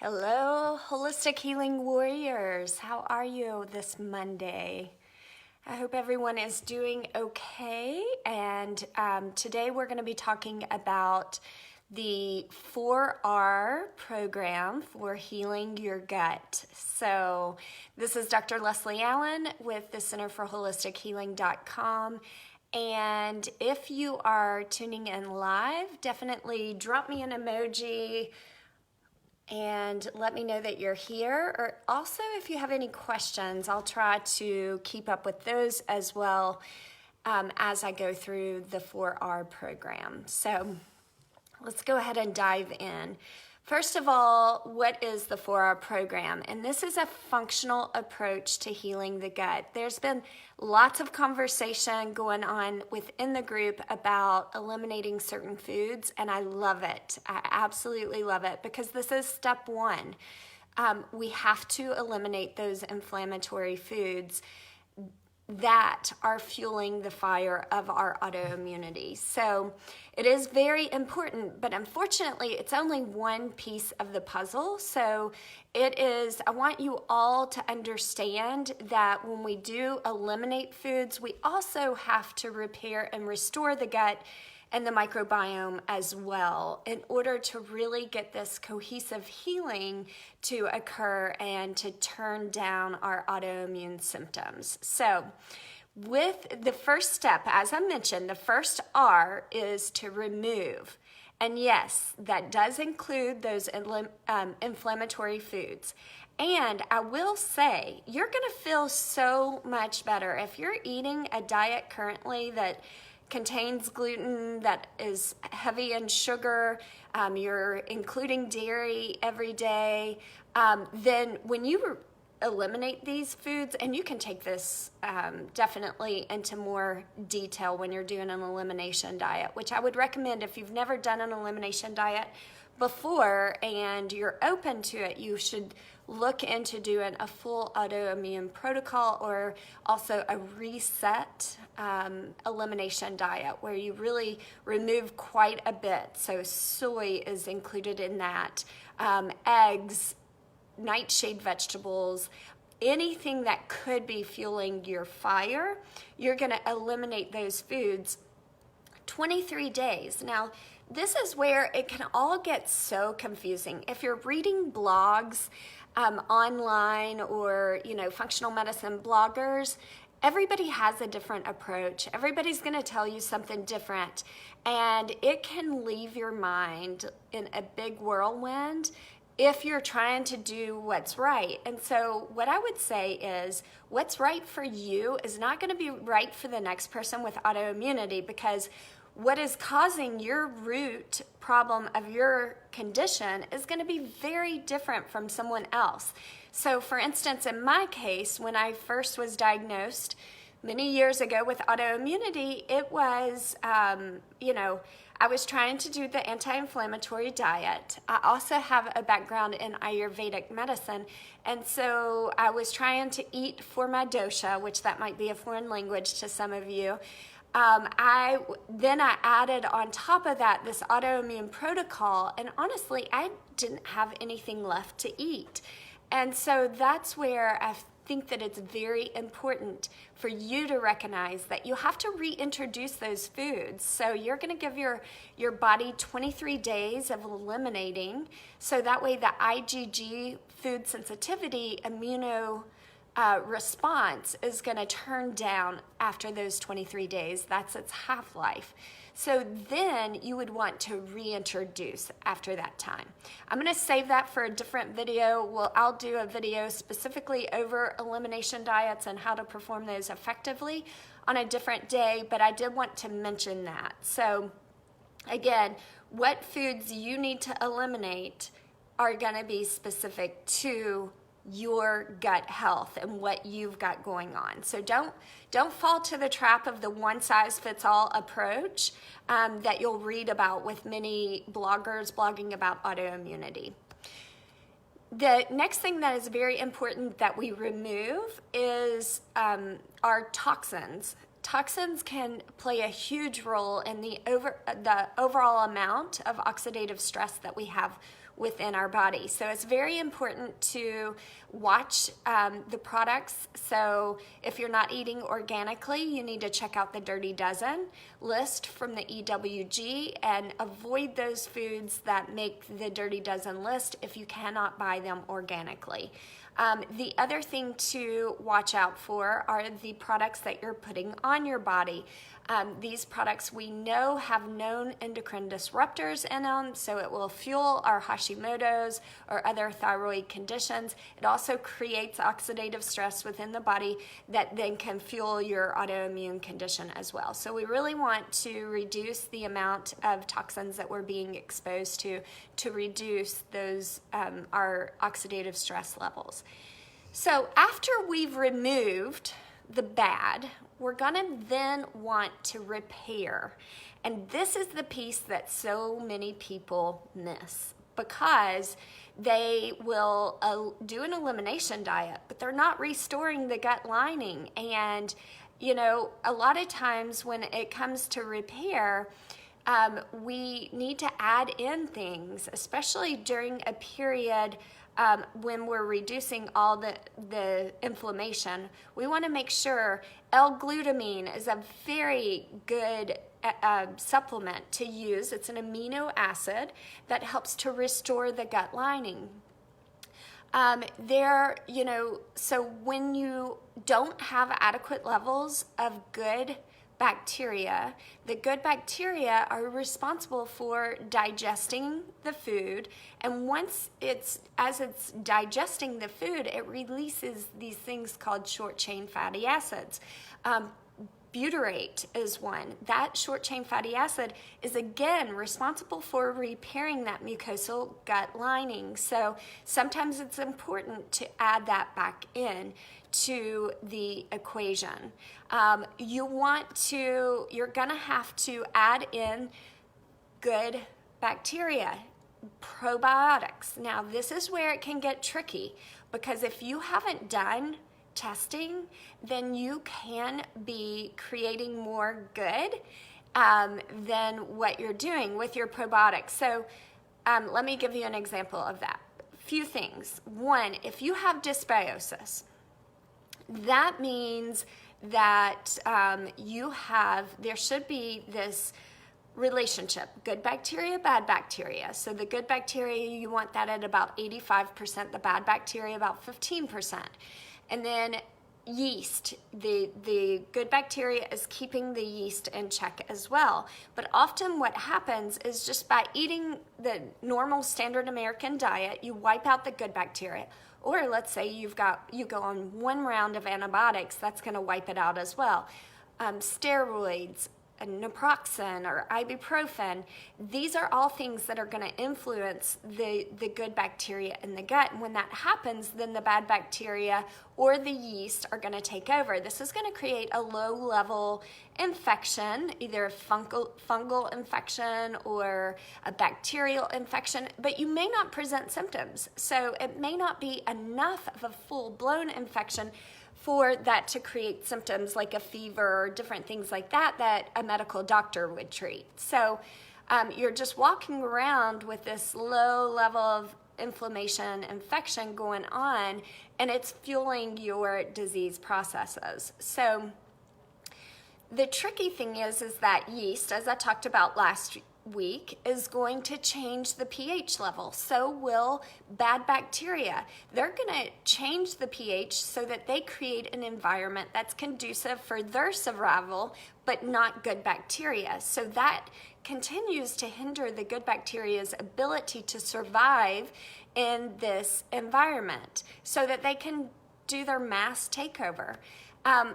Hello, Holistic Healing Warriors. How are you this Monday? I hope everyone is doing okay. And today we're going to be talking about the 4R program for healing your gut. So this is Dr. Lesley Allen with the Center for Holistic Healing.com. And if you are tuning in live, definitely drop me an emoji and let me know that you're here. Or also, if you have any questions, I'll try to keep up with those as well as I go through the 4R program. So let's go ahead and dive in. First of all, what is the 4R program? And this is a functional approach to healing the gut. There's been lots of conversation going on within the group about eliminating certain foods, and I love it. I absolutely love it because this is step one. We have to eliminate those inflammatory foods that are fueling the fire of our autoimmunity. So it is very important, but unfortunately it's only one piece of the puzzle. So I want you all to understand that when we do eliminate foods, we also have to repair and restore the gut and the microbiome as well in order to really get this cohesive healing to occur and to turn down our autoimmune symptoms. So with the first step, as I mentioned, the first R is to remove. And yes, that does include those inflammatory foods. And I will say, you're gonna feel so much better if you're eating a diet currently that contains gluten, that is heavy in sugar, you're including dairy every day, then when you eliminate these foods, and you can take this definitely into more detail when you're doing an elimination diet, which I would recommend if you've never done an elimination diet before and you're open to it, you should look into doing a full autoimmune protocol or also a reset elimination diet where you really remove quite a bit. So soy is included in that, eggs, nightshade vegetables, anything that could be fueling your fire, you're going to eliminate those foods 23 days. Now, this is where it can all get so confusing. If you're reading blogs online or, functional medicine bloggers, everybody has a different approach. Everybody's going to tell you something different, and it can leave your mind in a big whirlwind if you're trying to do what's right. And so what I would say is what's right for you is not going to be right for the next person with autoimmunity, because what is causing your root problem of your condition is going to be very different from someone else. So for instance, in my case, when I first was diagnosed many years ago with autoimmunity, it was, I was trying to do the anti-inflammatory diet. I also have a background in Ayurvedic medicine, and so I was trying to eat for my dosha, which that might be a foreign language to some of you. I added on top of that this autoimmune protocol, and honestly, I didn't have anything left to eat. And so that's where I think that it's very important for you to recognize that you have to reintroduce those foods. So you're going to give your body 23 days of eliminating, so that way the IgG food sensitivity immuno response is going to turn down after those 23 days. That's its half-life. So then you would want to reintroduce after that time. I'm going to save that for a different video. I'll do a video specifically over elimination diets and how to perform those effectively on a different day, but I did want to mention that. So again, what foods you need to eliminate are going to be specific to your gut health and what you've got going on. So don't fall to the trap of the one-size-fits-all approach that you'll read about with many bloggers blogging about autoimmunity. The next thing that is very important that we remove is our toxins. toxins can play a huge role in the overall amount of oxidative stress that we have within our body. So it's very important to watch the products. So if you're not eating organically, you need to check out the Dirty Dozen list from the EWG and avoid those foods that make the Dirty Dozen list if you cannot buy them organically. The other thing to watch out for are the products that you're putting on your body. These products we know have known endocrine disruptors in them, so it will fuel our Hashimoto's or other thyroid conditions. It also creates oxidative stress within the body that then can fuel your autoimmune condition as well. So we really want to reduce the amount of toxins that we're being exposed to reduce those our oxidative stress levels. So after we've removed the bad, we're gonna then want to repair. And this is the piece that so many people miss, because they will do an elimination diet, but they're not restoring the gut lining. And, you know, a lot of times when it comes to repair, we need to add in things, especially during a period when we're reducing all the inflammation. We want to make sure L-glutamine is a very good supplement to use. It's an amino acid that helps to restore the gut lining. So when you don't have adequate levels of good bacteria, the good bacteria are responsible for digesting the food, and as it's digesting the food, it releases these things called short chain fatty acids. Butyrate is one. That short chain fatty acid is again responsible for repairing that mucosal gut lining. So sometimes it's important to add that back in to the equation. You're gonna have to add in good bacteria, probiotics. Now this is where it can get tricky, because if you haven't done testing, then you can be creating more good than what you're doing with your probiotics. So let me give you an example of that. Few things. One, if you have dysbiosis, that means that there should be this relationship, good bacteria, bad bacteria. So the good bacteria, you want that at about 85%, the bad bacteria about 15%. And then yeast, the good bacteria is keeping the yeast in check as well. But often what happens is just by eating the normal standard American diet, you wipe out the good bacteria. Or let's say you go on one round of antibiotics, that's going to wipe it out as well. Steroids, naproxen or ibuprofen, these are all things that are going to influence the good bacteria in the gut. And when that happens, then the bad bacteria or the yeast are going to take over. This is going to create a low-level infection, either a fungal infection or a bacterial infection, but you may not present symptoms. So it may not be enough of a full-blown infection for that to create symptoms like a fever or different things like that a medical doctor would treat. So you're just walking around with this low level of inflammation, infection going on, and it's fueling your disease processes. So the tricky thing is that yeast, as I talked about last week, is going to change the pH level. So will bad bacteria. They're going to change the pH so that they create an environment that's conducive for their survival, but not good bacteria. So that continues to hinder the good bacteria's ability to survive in this environment so that they can do their mass takeover.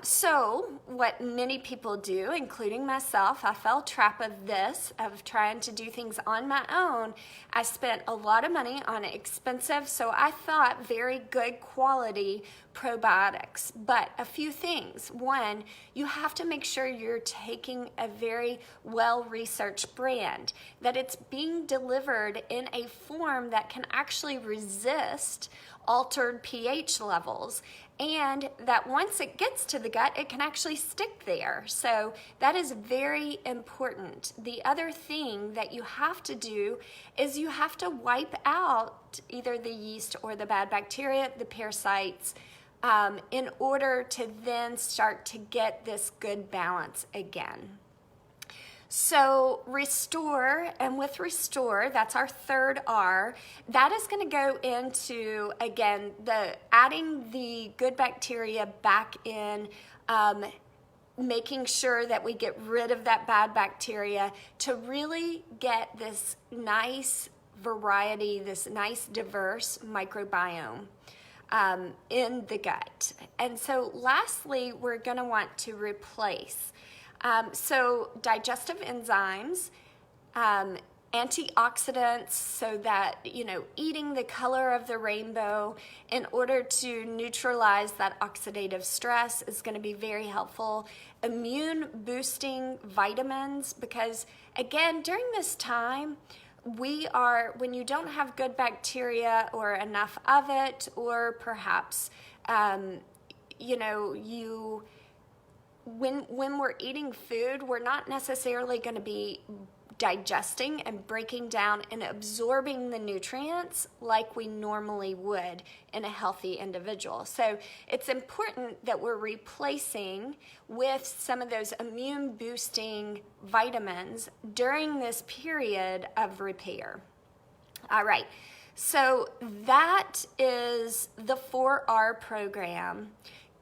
So what many people do, including myself, I fell trap of this, of trying to do things on my own. I spent a lot of money on expensive, so I thought very good quality probiotics, but a few things. One, you have to make sure you're taking a very well-researched brand, that it's being delivered in a form that can actually resist altered pH levels, and that once it gets to the gut, it can actually stick there. So that is very important. The other thing that you have to do is you have to wipe out either the yeast or the bad bacteria, the parasites, in order to then start to get this good balance again. So restore, and with restore, that's our third R. That is going to go into, again, adding the good bacteria back in, making sure that we get rid of that bad bacteria to really get this nice variety, this nice diverse microbiome in the gut. And so lastly, we're going to want to replace. So digestive enzymes, antioxidants, so that, eating the color of the rainbow in order to neutralize that oxidative stress is going to be very helpful. Immune boosting vitamins, because again, during this time, when you don't have good bacteria or enough of it, or perhaps, when we're eating food, we're not necessarily going to be digesting and breaking down and absorbing the nutrients like we normally would in a healthy individual. So it's important that we're replacing with some of those immune boosting vitamins during this period of repair. All right, so that is the 4R program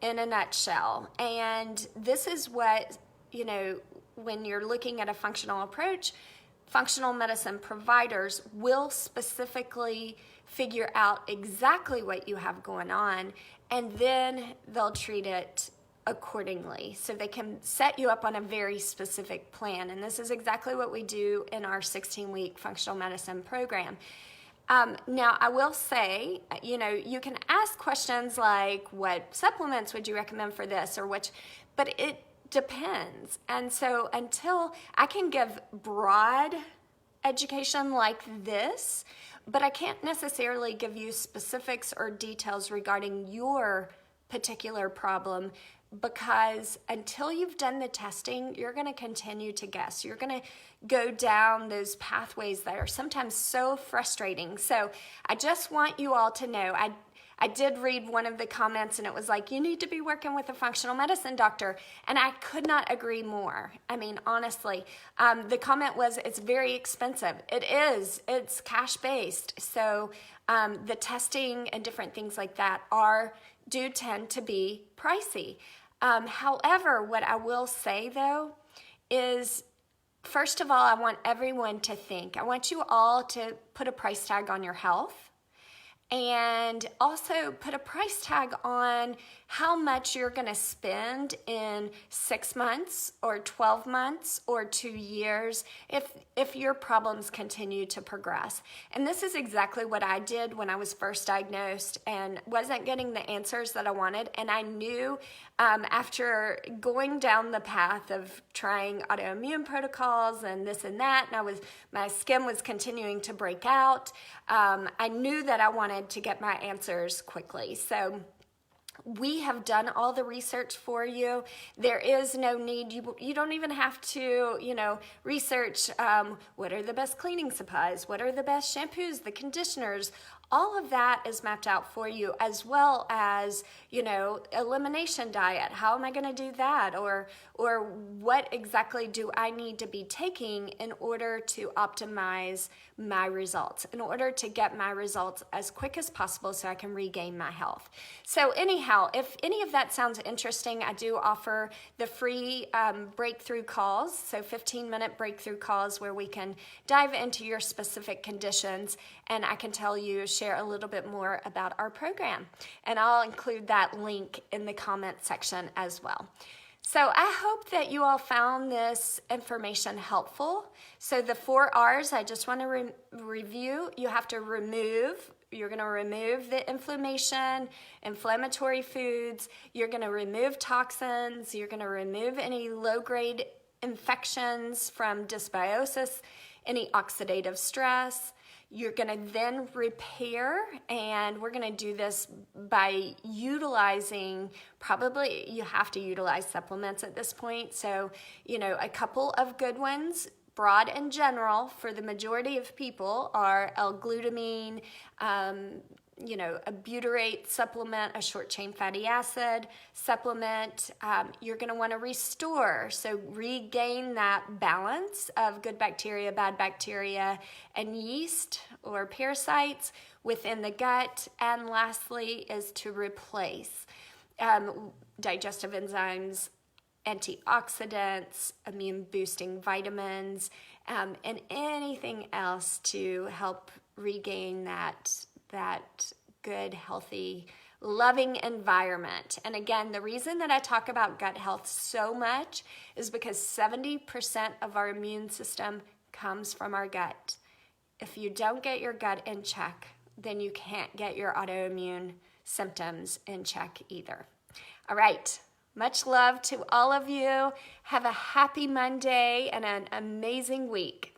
in a nutshell. And this is what, when you're looking at a functional approach, functional medicine providers will specifically figure out exactly what you have going on, and then they'll treat it accordingly. So they can set you up on a very specific plan. And this is exactly what we do in our 16-week functional medicine program. Now, I will say, you can ask questions like, what supplements would you recommend for this, or but it depends. And so until I can give broad education like this, but I can't necessarily give you specifics or details regarding your particular problem, because until you've done the testing, you're going to continue to guess. You're going to go down those pathways that are sometimes so frustrating. So I just want you all to know, I did read one of the comments, and it was like, you need to be working with a functional medicine doctor. And I could not agree more. I mean, honestly, the comment was, it's very expensive. It is. It's cash-based. So the testing and different things like that do tend to be pricey. However, what I will say, though, is, first of all, I want everyone to think. I want you all to put a price tag on your health, and also put a price tag on how much you're going to spend in 6 months or 12 months or 2 years if your problems continue to progress. And this is exactly what I did when I was first diagnosed and wasn't getting the answers that I wanted. And I knew after going down the path of trying autoimmune protocols and this and that, and my skin was continuing to break out, I knew that I wanted to get my answers quickly. So we have done all the research for you. There is no need. You don't even have to, research what are the best cleaning supplies, what are the best shampoos, the conditioners. All of that is mapped out for you, as well as, elimination diet. How am I going to do that? Or what exactly do I need to be taking in order to optimize my results, in order to get my results as quick as possible so I can regain my health. So anyhow, if any of that sounds interesting, I do offer the free breakthrough calls, so 15-minute breakthrough calls where we can dive into your specific conditions, and I can share a little bit more about our program. And I'll include that link in the comment section as well. So I hope that you all found this information helpful. So the 4 R's, I just want to review. You have to remove You're going to remove the inflammation, inflammatory foods. You're going to remove toxins. You're going to remove any low-grade infections from dysbiosis, any oxidative stress. You're going to then repair, and we're going to do this by utilizing, probably you have to utilize supplements at this point. So, a couple of good ones, broad and general for the majority of people, are L-glutamine, a butyrate supplement, a short chain fatty acid supplement. You're going to want to restore, so regain that balance of good bacteria, bad bacteria, and yeast or parasites within the gut. And lastly is to replace digestive enzymes, antioxidants, immune boosting vitamins, and anything else to help regain that good, healthy, loving environment. And again, the reason that I talk about gut health so much is because 70% of our immune system comes from our gut. If you don't get your gut in check, then you can't get your autoimmune symptoms in check either. All right. Much love to all of you. Have a happy Monday and an amazing week.